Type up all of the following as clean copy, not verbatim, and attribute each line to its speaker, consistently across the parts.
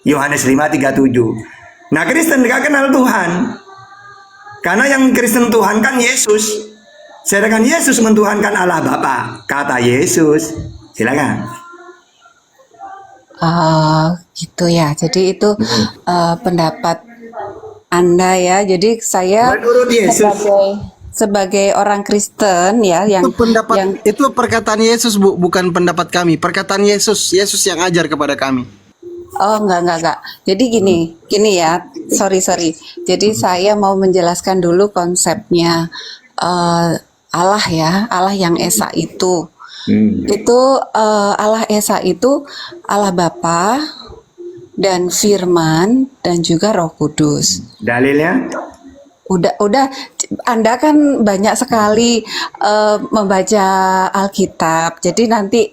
Speaker 1: Yohanes 5:37. Nah, Kristen gak kenal Tuhan. Karena yang Kristen Tuhan kan Yesus. Sedangkan Yesus mentuhankan Allah Bapa. Kata Yesus. Silakan.
Speaker 2: Gitu ya. Jadi itu pendapat Anda ya. Jadi saya
Speaker 1: Menurut Yesus.
Speaker 2: sebagai orang Kristen ya
Speaker 3: Itu itu perkataan Yesus, Bu, bukan pendapat kami. Perkataan Yesus yang ajar kepada kami.
Speaker 2: Oh, enggak. Jadi gini ya. Sorry. Jadi saya mau menjelaskan dulu konsepnya Allah ya, Allah yang Esa itu. Itu Allah Esa itu Allah Bapa dan Firman dan juga Roh Kudus.
Speaker 1: Dalilnya?
Speaker 2: Udah Anda kan banyak sekali membaca Alkitab. Jadi nanti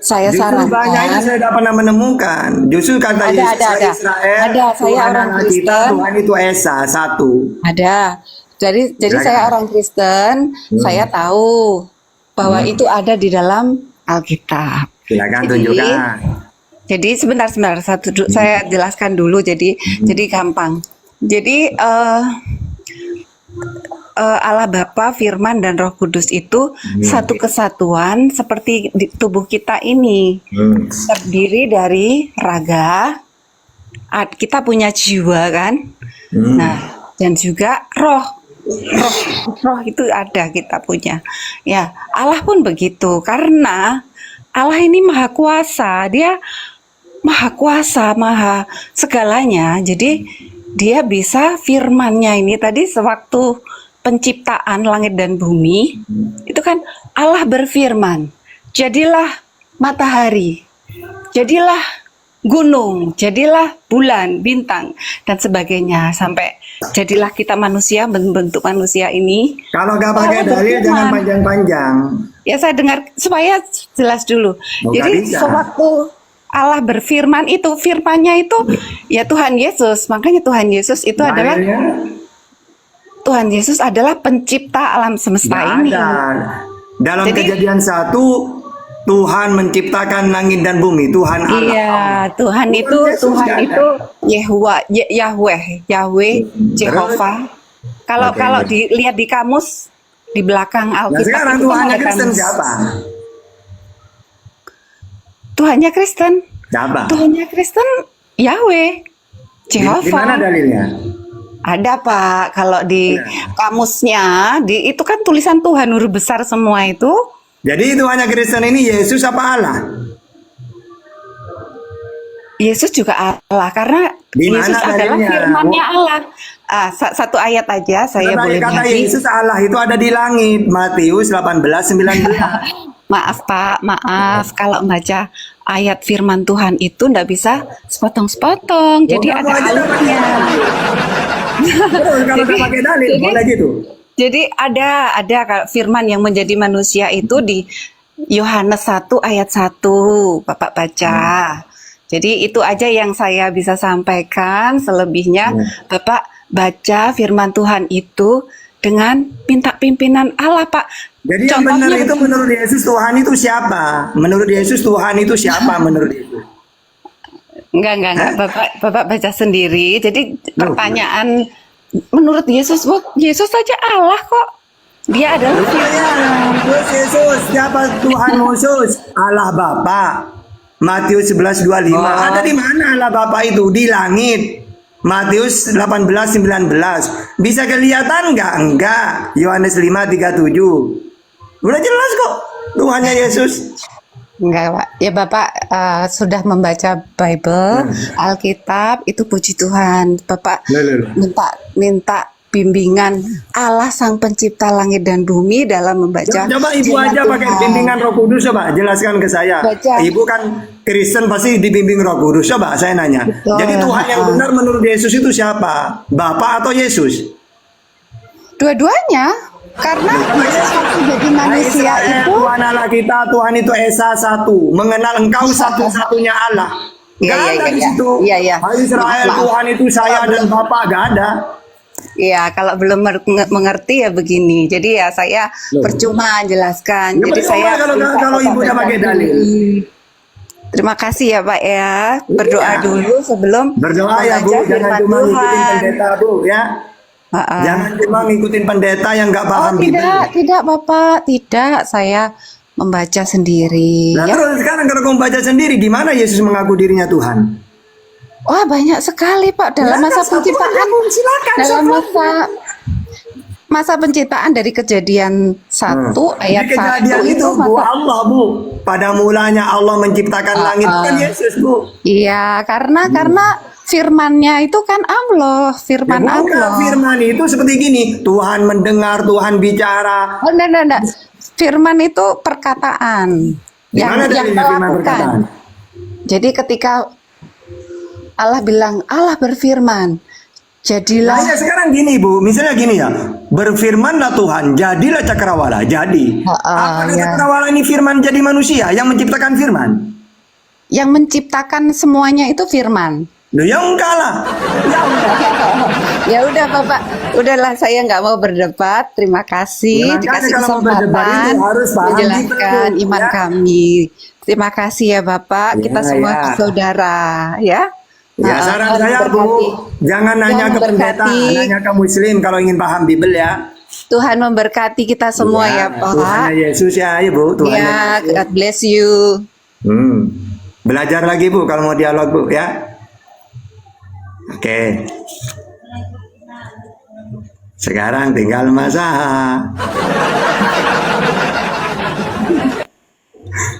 Speaker 2: saya
Speaker 1: Justru banyak itu
Speaker 2: sarankan.
Speaker 1: saya tidak pernah menemukan. Justru kata Yesus
Speaker 2: Ada.
Speaker 1: Israel,
Speaker 2: Ada, saya
Speaker 1: Tuhan
Speaker 2: orang
Speaker 1: Allah kita,
Speaker 2: Kristen.
Speaker 1: Tuhan itu Esa, satu.
Speaker 2: Ada. Jadi
Speaker 1: Silakan.
Speaker 2: saya orang Kristen, saya tahu bahwa itu ada di dalam Alkitab.
Speaker 1: Silakan
Speaker 2: Jadi,
Speaker 1: tunjukkan.
Speaker 2: Jadi sebentar saya jelaskan dulu. Jadi gampang. Jadi Allah Bapa, Firman dan Roh Kudus itu satu kesatuan seperti di tubuh kita ini. Terdiri dari raga, kita punya jiwa kan. Nah, dan juga roh itu ada kita punya. Ya, Allah pun begitu karena Allah ini maha kuasa, dia maha kuasa, maha segalanya. Jadi dia bisa firman-Nya ini tadi sewaktu penciptaan langit dan bumi, itu kan Allah berfirman, jadilah matahari, jadilah gunung, jadilah bulan, bintang, dan sebagainya, sampai jadilah kita manusia, membentuk manusia ini.
Speaker 1: Kalau nggak pakai
Speaker 2: Allah
Speaker 1: dalil
Speaker 2: berfirman.
Speaker 1: jangan panjang-panjang.
Speaker 2: Ya saya dengar supaya jelas dulu.
Speaker 1: Oh,
Speaker 2: Jadi
Speaker 1: nggak bisa.
Speaker 2: sewaktu Allah berfirman itu, firman-Nya itu ya Tuhan Yesus. Makanya Tuhan Yesus itu adalah
Speaker 1: Dalilnya
Speaker 2: Tuhan Yesus adalah pencipta alam semesta
Speaker 1: nggak
Speaker 2: ini.
Speaker 1: ada. Dalam
Speaker 2: Jadi-
Speaker 1: Kejadian 1 Tuhan menciptakan langit dan bumi. Tuhan Allah.
Speaker 2: Iya, Tuhan
Speaker 1: Bukan
Speaker 2: itu
Speaker 1: Yesus, nggak ada.
Speaker 2: Yahweh, Jehovah. Kalau
Speaker 1: Oke.
Speaker 2: dilihat di kamus di belakang
Speaker 1: Nah
Speaker 2: Alkitab
Speaker 1: sekarang
Speaker 2: itu kan
Speaker 1: Tuhannya
Speaker 2: ada
Speaker 1: Kristen
Speaker 2: kamus.
Speaker 1: siapa?
Speaker 2: Tuhannya Kristen.
Speaker 1: Siapa?
Speaker 2: Tuhannya Kristen Yahweh,
Speaker 1: Di mana
Speaker 2: Jehovah.
Speaker 1: dalilnya?
Speaker 2: Ada Pak, kalau di kamusnya itu kan tulisan Tuhan huruf besar semua itu.
Speaker 1: Jadi Tuhannya Kristen ini Yesus apa Allah?
Speaker 2: Yesus juga Allah karena
Speaker 1: Di mana
Speaker 2: Yesus adalah
Speaker 1: dalilnya?
Speaker 2: firman-Nya Allah. Satu ayat aja saya boleh
Speaker 1: Kata
Speaker 2: bagi.
Speaker 1: Yesus Allah itu ada di langit. Matius 18:19.
Speaker 2: Maaf Pak, maaf kalau baca ayat firman Tuhan itu ndak bisa sepotong-sepotong. Jadi
Speaker 1: kamu
Speaker 2: ada
Speaker 1: aja
Speaker 2: alurnya.
Speaker 1: Terus kalau nggak pakai dalil boleh gitu.
Speaker 2: Jadi ada kalau firman yang menjadi manusia itu di Yohanes 1 ayat 1 Bapak baca. Jadi itu aja yang saya bisa sampaikan. Selebihnya Bapak baca firman Tuhan itu dengan minta pimpinan Allah Pak.
Speaker 1: Jadi yang benar itu menurut Yesus Tuhan itu siapa? Menurut Yesus Tuhan itu siapa menurut Yesus?
Speaker 2: Enggak. Bapak baca sendiri. Jadi pertanyaan menurut Yesus, Yesus saja Allah kok. Dia adalah
Speaker 1: Terus Yesus siapa Tuhan Yesus? Allah Bapa. Matius 11:25. Ada di mana Allah Bapa itu? Di langit. Matius 18:19. Bisa kelihatan nggak? Enggak. Yohanes 5:37. Udah jelas kok Tuhannya Yesus.
Speaker 2: Enggak Pak. Ya Bapak sudah membaca Bible, Alkitab, itu puji Tuhan. Bapak minta bimbingan Allah Sang Pencipta langit dan bumi dalam membaca.
Speaker 1: Coba Ibu
Speaker 2: firman
Speaker 1: aja pakai
Speaker 2: Tuhan.
Speaker 1: bimbingan Roh Kudus, coba jelaskan ke saya.
Speaker 2: Baca.
Speaker 1: Ibu kan Kristen pasti dibimbing Roh Kudus. Coba saya nanya.
Speaker 2: Betul.
Speaker 1: Jadi Tuhan yang benar menurut Yesus itu siapa? Bapa atau Yesus?
Speaker 2: Dua-duanya. Karena Yesus waktu jadi manusia
Speaker 1: Israel,
Speaker 2: itu
Speaker 1: Tuhan Allah kita, Tuhan itu Esa satu. Mengenal engkau satu-satunya Allah. Gak ada di situ.
Speaker 2: Iya.
Speaker 1: Hai Israel,
Speaker 2: Maaf.
Speaker 1: Tuhan itu saya dan Bapa, gak ada.
Speaker 2: Iya, kalau belum mengerti ya begini. Jadi ya saya percuma jelaskan.
Speaker 1: Ya,
Speaker 2: Jadi
Speaker 1: percuma
Speaker 2: saya
Speaker 1: kalau
Speaker 2: minta
Speaker 1: Ibu
Speaker 2: Bapak
Speaker 1: udah pakai
Speaker 2: baca
Speaker 1: dalil.
Speaker 2: sendiri. Terima kasih ya Pak ya. Berdoa
Speaker 1: Iya.
Speaker 2: dulu sebelum
Speaker 1: Berdoa ya Bu,
Speaker 2: membaca
Speaker 1: jangan
Speaker 2: firman
Speaker 1: cuma ngikutin
Speaker 2: Tuhan.
Speaker 1: pendeta Bu ya.
Speaker 2: Ha-ha.
Speaker 1: Jangan cuma ngikutin pendeta yang nggak
Speaker 2: Oh
Speaker 1: paham Bible.
Speaker 2: tidak Bapak, tidak. Saya membaca sendiri.
Speaker 1: Nah
Speaker 2: Ya.
Speaker 1: terus sekarang kalau kamu baca sendiri, gimana Yesus mengaku dirinya Tuhan?
Speaker 2: Wah banyak sekali Pak dalam
Speaker 1: Silakan,
Speaker 2: masa
Speaker 1: satu
Speaker 2: penciptaan.
Speaker 1: aja, Bu. Silakan,
Speaker 2: Dalam
Speaker 1: satu.
Speaker 2: masa penciptaan dari Kejadian 1 ayat
Speaker 1: Di kejadian
Speaker 2: 1
Speaker 1: itu Bu,
Speaker 2: masa.
Speaker 1: Allah Bu. Pada mulanya Allah menciptakan langit kan Yesus Bu.
Speaker 2: Iya, karena firman-Nya itu kan Allah,
Speaker 1: Ya,
Speaker 2: firman
Speaker 1: bukan
Speaker 2: Allah.
Speaker 1: firman itu seperti gini, Tuhan mendengar, Tuhan bicara.
Speaker 2: Oh, enggak. Firman itu perkataan
Speaker 1: Gimana
Speaker 2: yang
Speaker 1: dalilnya firman perkataan?
Speaker 2: melakukan. Jadi ketika Allah bilang, Allah berfirman,
Speaker 1: Nah
Speaker 2: jadilah.
Speaker 1: ya sekarang gini Bu, misalnya gini ya, berfirmanlah Tuhan, jadilah cakrawala, jadi. Apakah
Speaker 2: ya.
Speaker 1: cakrawala ini firman jadi manusia yang menciptakan firman?
Speaker 2: Yang menciptakan semuanya itu firman.
Speaker 1: Loh ya enggak lah.
Speaker 2: Ya udah Bapak, udahlah saya nggak mau berdebat. Terima kasih
Speaker 1: Ya, makanya
Speaker 2: dikasih
Speaker 1: kalau mau berdebat
Speaker 2: kesempatan
Speaker 1: itu harus paham
Speaker 2: menjelaskan
Speaker 1: gitu,
Speaker 2: iman
Speaker 1: ya.
Speaker 2: kami. Terima kasih ya Bapak, kita
Speaker 1: Ya,
Speaker 2: semua
Speaker 1: ya.
Speaker 2: saudara ya.
Speaker 1: Ya saran
Speaker 2: Tuhan
Speaker 1: saya Bu,
Speaker 2: memberkati.
Speaker 1: jangan nanya
Speaker 2: Tuhan
Speaker 1: ke pendeta,
Speaker 2: memberkati.
Speaker 1: nanya ke muslim kalau ingin paham Bible ya.
Speaker 2: Tuhan memberkati kita semua ya, Pak.
Speaker 1: Tuhannya Yesus ya, Bu. Tuhannya
Speaker 2: Ya,
Speaker 1: Yesus.
Speaker 2: God bless you.
Speaker 1: Belajar lagi Bu kalau mau dialog Bu ya. Oke. Sekarang tinggal Mas Aha.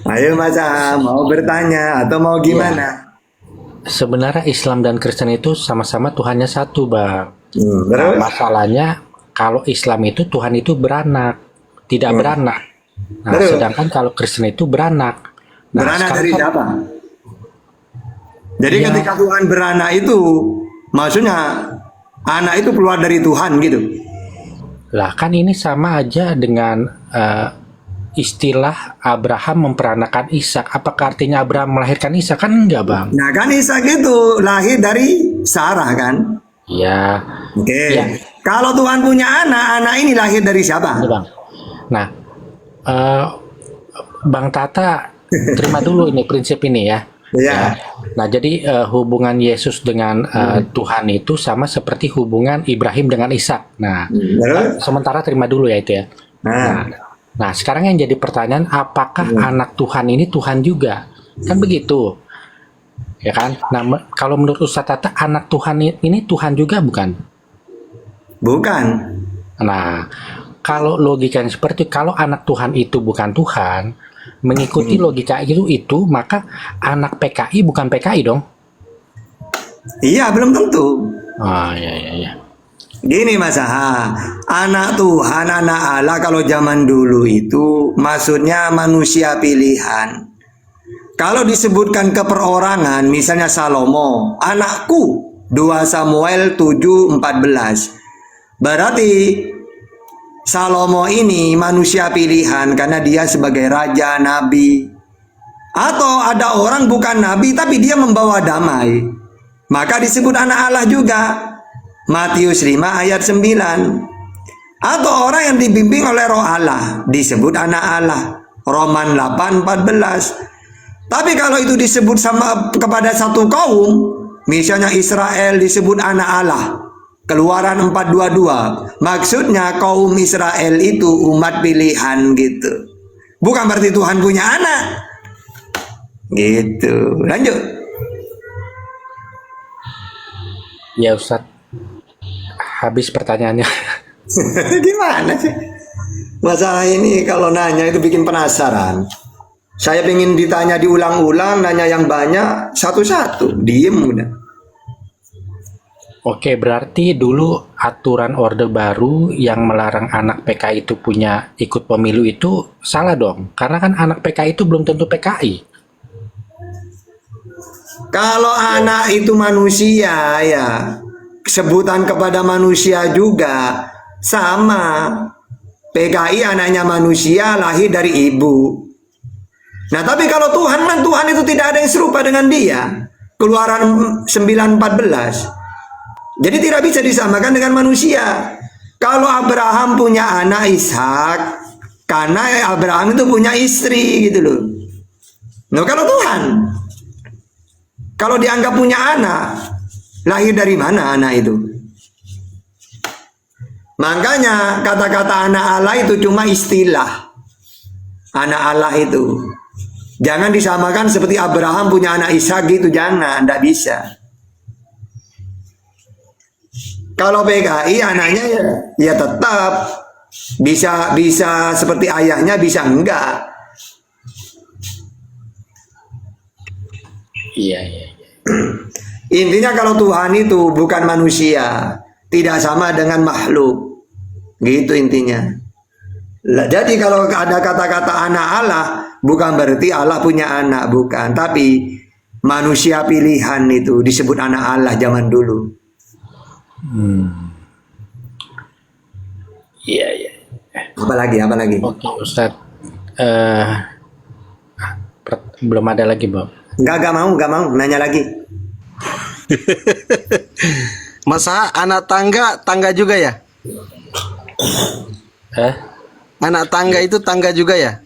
Speaker 1: Ayo Mas Aha, mau bertanya atau mau gimana?
Speaker 4: Sebenarnya Islam dan Kristen itu sama-sama Tuhannya satu, Bang. Nah,
Speaker 1: Terus?
Speaker 4: masalahnya kalau Islam itu Tuhan itu beranak, tidak beranak. Nah,
Speaker 1: Betul.
Speaker 4: sedangkan kalau Kristen itu beranak. Nah,
Speaker 1: Beranak
Speaker 4: sekarang
Speaker 1: dari
Speaker 4: kan-
Speaker 1: siapa? Jadi
Speaker 4: Ya.
Speaker 1: ketika Tuhan beranak itu, maksudnya anak itu keluar dari Tuhan gitu.
Speaker 4: Lah kan ini sama aja dengan istilah Abraham memperanakan Ishak. Apakah artinya Abraham melahirkan Ishak? Kan enggak, Bang.
Speaker 1: Nah kan Ishak itu lahir dari Sarah kan?
Speaker 4: Ya,
Speaker 1: Oke.
Speaker 4: Ya.
Speaker 1: Kalau Tuhan punya anak, anak ini lahir dari siapa?
Speaker 4: ini, Bang. Nah, Bang Tata, terima dulu ini prinsip ini ya.
Speaker 1: Iya.
Speaker 4: Ya. Nah, jadi hubungan Yesus dengan Tuhan itu sama seperti hubungan Ibrahim dengan Ishak. Nah,
Speaker 1: Terus?
Speaker 4: sementara terima dulu ya itu ya. Nah, sekarang yang jadi pertanyaan, apakah anak Tuhan ini Tuhan juga? Kan begitu. Ya kan? Nah, kalau menurut Ustaz Tata, anak Tuhan ini Tuhan juga bukan?
Speaker 1: Bukan.
Speaker 4: Nah, kalau logikanya seperti itu, kalau anak Tuhan itu bukan Tuhan, mengikuti logika itu, maka anak PKI bukan PKI dong.
Speaker 1: Iya, belum tentu.
Speaker 4: Ah, ya.
Speaker 1: Gini Mas Aha, anak Tuhan, anak Allah kalau zaman dulu itu maksudnya manusia pilihan. Kalau disebutkan keperorangan, misalnya Salomo, anakku, 2 Samuel 7:14. Berarti Salomo ini manusia pilihan karena dia sebagai raja, nabi. Atau ada orang bukan nabi tapi dia membawa damai. Maka disebut anak Allah juga. Matius 5 ayat 9. Atau orang yang dibimbing oleh roh Allah disebut anak Allah. Roman 8:14. Tapi kalau itu disebut sama kepada satu kaum, misalnya Israel disebut anak Allah. Keluaran 4:22. Maksudnya kaum Israel itu umat pilihan gitu. Bukan berarti Tuhan punya anak. Gitu. Lanjut.
Speaker 4: Ya Ustadz, habis pertanyaannya.
Speaker 1: Gimana sih? Masalah ini kalau nanya itu bikin penasaran. Saya pengen ditanya diulang-ulang, nanya yang banyak, satu-satu, diem udah.
Speaker 4: Oke, berarti dulu aturan Orde Baru yang melarang anak PKI itu punya ikut pemilu itu salah dong. Karena kan anak PKI itu belum tentu PKI.
Speaker 1: Kalau anak itu manusia ya, sebutan kepada manusia juga sama. PKI anaknya manusia lahir dari ibu. Nah tapi kalau Tuhan kan Tuhan itu tidak ada yang serupa dengan dia. Keluaran 9:14. Jadi tidak bisa disamakan dengan manusia. Kalau Abraham punya anak Ishak, karena Abraham itu punya istri gitu loh. Nah kalau Tuhan Kalau dianggap punya anak, lahir dari mana anak itu? Makanya kata-kata anak Allah itu cuma istilah. Anak Allah itu jangan disamakan seperti Abraham punya anak Ishak gitu, jangan, tidak bisa. Kalau PKI anaknya ya tetap bisa seperti ayahnya, bisa enggak.
Speaker 4: Iya.
Speaker 1: Intinya kalau Tuhan itu bukan manusia, tidak sama dengan makhluk. Gitu intinya. Jadi kalau ada kata-kata anak Allah, bukan berarti Allah punya anak, bukan. Tapi manusia pilihan itu disebut anak Allah zaman dulu.
Speaker 4: Iya.
Speaker 1: Apa lagi?
Speaker 4: Oke, Ustaz. Belum ada lagi, Bang.
Speaker 1: Enggak mau nanya lagi.
Speaker 3: Masa anak tangga juga ya? Anak tangga itu tangga juga ya?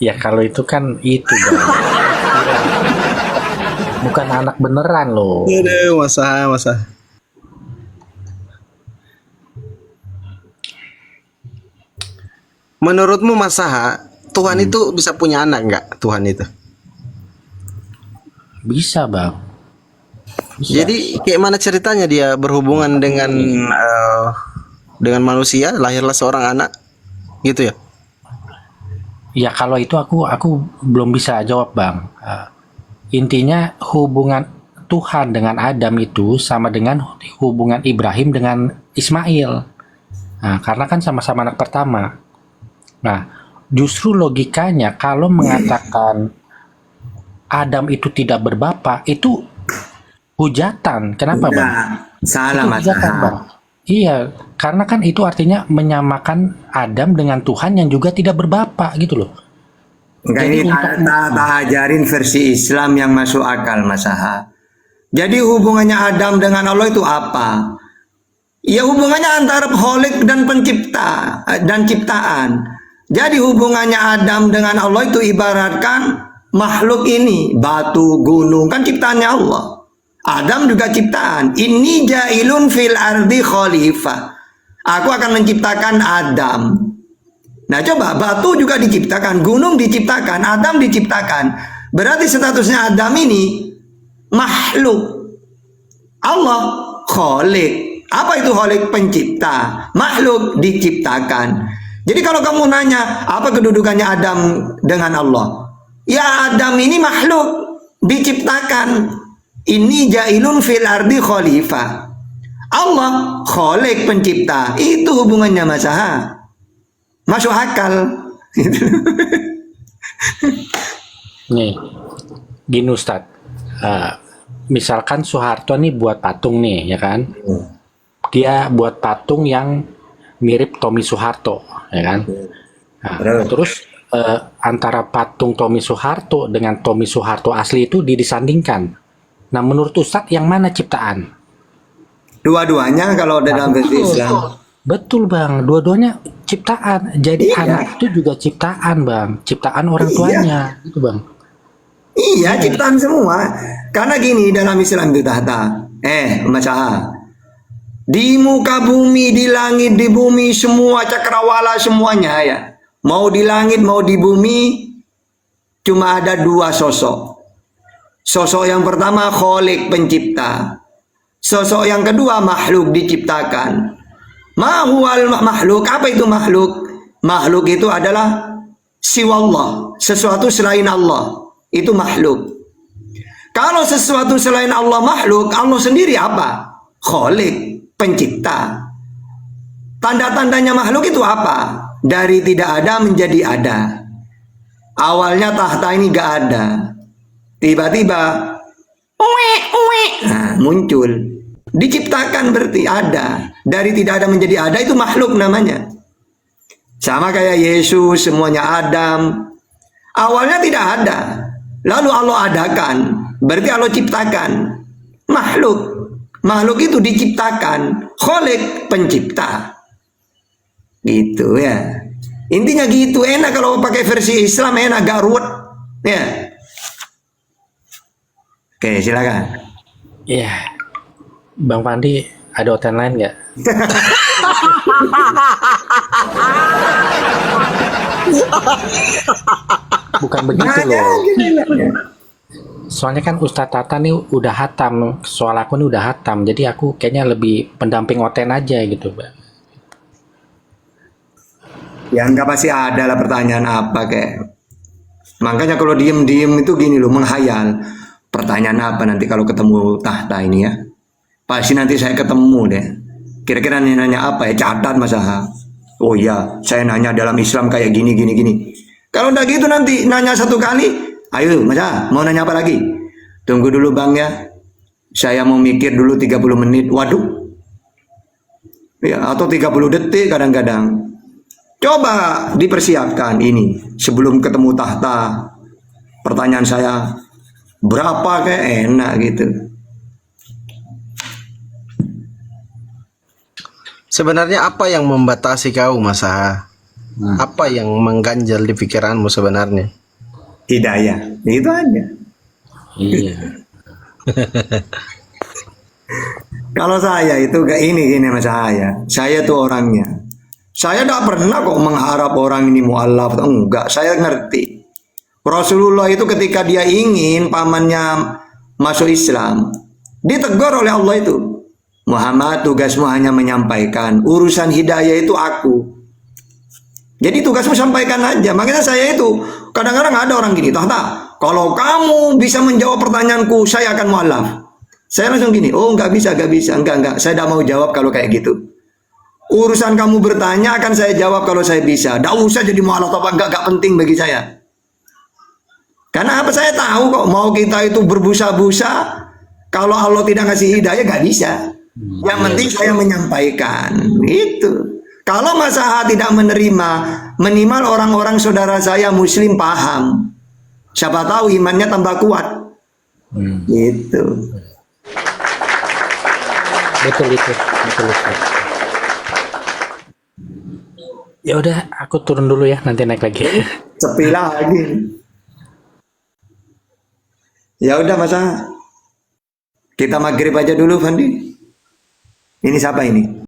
Speaker 4: Ya kalau itu kan itu, Bang. Bukan anak beneran loh.
Speaker 3: Aduh, masa. Menurutmu Mas Saha, Tuhan itu bisa punya anak nggak? Tuhan itu?
Speaker 4: Bisa, Bang. Bisa.
Speaker 3: Jadi kayak mana ceritanya dia berhubungan dengan manusia, lahirlah seorang anak, gitu ya?
Speaker 4: Ya kalau itu aku belum bisa jawab, Bang. Intinya hubungan Tuhan dengan Adam itu sama dengan hubungan Ibrahim dengan Ismail. Nah, karena kan sama-sama anak pertama. Nah, justru logikanya kalau mengatakan Adam itu tidak berbapa, itu hujatan. Kenapa, Bang?
Speaker 1: Salah,
Speaker 4: Itu
Speaker 1: Mas.
Speaker 4: hujatan, Bang. Iya, karena kan itu artinya menyamakan Adam dengan Tuhan yang juga tidak berbapa gitu loh.
Speaker 1: Enggak,
Speaker 4: Jadi
Speaker 1: ini tak ajarin versi Islam yang masuk akal, Mas Aha. Jadi hubungannya Adam dengan Allah itu apa? Ya hubungannya antara Khalik dan pencipta dan ciptaan. Jadi hubungannya Adam dengan Allah itu ibaratkan makhluk ini, batu, gunung, kan ciptaannya Allah. Adam juga ciptaan. Inni jailun fil ardi khalifah. Aku akan menciptakan Adam. Nah coba, batu juga diciptakan, gunung diciptakan, Adam diciptakan. Berarti statusnya Adam ini makhluk. Allah Khalik. Apa itu Khalik? Pencipta. Makhluk diciptakan. Jadi kalau kamu nanya apa kedudukannya Adam dengan Allah, ya Adam ini makhluk diciptakan. Ini jailun fil ardi khalifah. Allah Khalik, pencipta. Itu hubungannya, Mas Aha. Masuk akal.
Speaker 4: Nih, gini Ustadz. Misalkan Soeharto nih buat patung nih, ya kan? Dia buat patung yang mirip Tommy Soeharto, ya kan? Nah, terus antara patung Tommy Soeharto dengan Tommy Soeharto asli itu disandingkan. Nah, menurut Ustadz yang mana ciptaan?
Speaker 1: Dua-duanya kalau dalam versi Islam.
Speaker 4: Betul, Bang. Dua-duanya ciptaan. Jadi anak itu juga ciptaan, Bang. Ciptaan orang tuanya, gitu, Bang.
Speaker 1: Iya, ciptaan semua. Karena gini dalam Islam itu tahta. Mas Aha. Di muka bumi, di langit, di bumi, semua cakrawala semuanya ya. Mau di langit, mau di bumi, cuma ada dua sosok. Sosok yang pertama Khalik, pencipta. Sosok yang kedua makhluk diciptakan. Mahual makhluk, apa itu makhluk? Makhluk itu adalah siwallah, sesuatu selain Allah. Itu makhluk. Kalau sesuatu selain Allah makhluk, Allah sendiri apa? Khalik, pencipta. Tanda-tandanya makhluk itu apa? Dari tidak ada menjadi ada. Awalnya tahta ini gak ada. Tiba-tiba muncul. Diciptakan berarti ada. Dari tidak ada menjadi ada, itu makhluk namanya. Sama kayak Yesus, semuanya Adam. Awalnya tidak ada. Lalu Allah adakan. Berarti Allah ciptakan. Makhluk. Makhluk itu diciptakan. Khalik, pencipta. Gitu ya. Intinya gitu. Enak kalau pakai versi Islam, enak, gak ruwet. Ya. Oke, silakan.
Speaker 4: Iya. Bang Pandi, ada hotel lain nggak? Bukan begitu loh. Soalnya kan Ustadz Tata nih udah hatam, soal aku nih udah hatam, jadi aku kayaknya lebih pendamping Oten aja gitu, Bang.
Speaker 1: Ya enggak pasti ada lah pertanyaan apa kayak. Makanya kalau diem-diem itu gini loh, menghayal. Pertanyaan apa nanti kalau ketemu tahta ini ya? Pasti nanti saya ketemu deh. Kira-kira nanya apa ya? Catat Mas Aha. Oh iya, saya nanya dalam Islam kayak gini, gini, gini. Kalau udah gitu nanti nanya satu kali, ayo Mas Aha, mau nanya apa lagi? Tunggu dulu Bang ya. Saya mau mikir dulu 30 menit. Waduh. Ya, atau 30 detik kadang-kadang. Coba dipersiapkan ini sebelum ketemu tahta. Pertanyaan saya berapa kayak enak gitu.
Speaker 3: Sebenarnya apa yang membatasi kau, Mas Aha? Apa yang mengganjal di pikiranmu sebenarnya?
Speaker 1: Hidayah, itu aja.
Speaker 4: Iya.
Speaker 1: Kalau saya itu kayak ini Mas saya tuh orangnya. Saya tidak pernah kok mengharap orang ini mualaf, enggak. Saya ngerti. Rasulullah itu ketika dia ingin pamannya masuk Islam, ditegur oleh Allah itu. Muhammad, tugasmu hanya menyampaikan. Urusan hidayah itu aku. Jadi tugasmu sampaikan aja. Makanya saya itu kadang-kadang ada orang gini, tahta. Kalau kamu bisa menjawab pertanyaanku, saya akan mualaf. Saya langsung gini, oh nggak bisa, enggak. Saya tidak mau jawab kalau kayak gitu. Urusan kamu bertanya akan saya jawab kalau saya bisa. Tidak usah jadi mualaf apa enggak penting bagi saya. Karena apa, saya tahu kok mau kita itu berbusa-busa, kalau Allah tidak ngasih hidayah nggak bisa. Yang penting saya menyampaikan itu. Kalau Mas Aha tidak menerima, minimal orang-orang saudara saya Muslim paham. Siapa tahu imannya tambah kuat. Gitu.
Speaker 4: Betul itu. Ya udah, aku turun dulu ya, nanti naik lagi.
Speaker 1: Sepi lagi. Ya udah Mas Aha. Kita maghrib aja dulu Fandi. Ini siapa ini?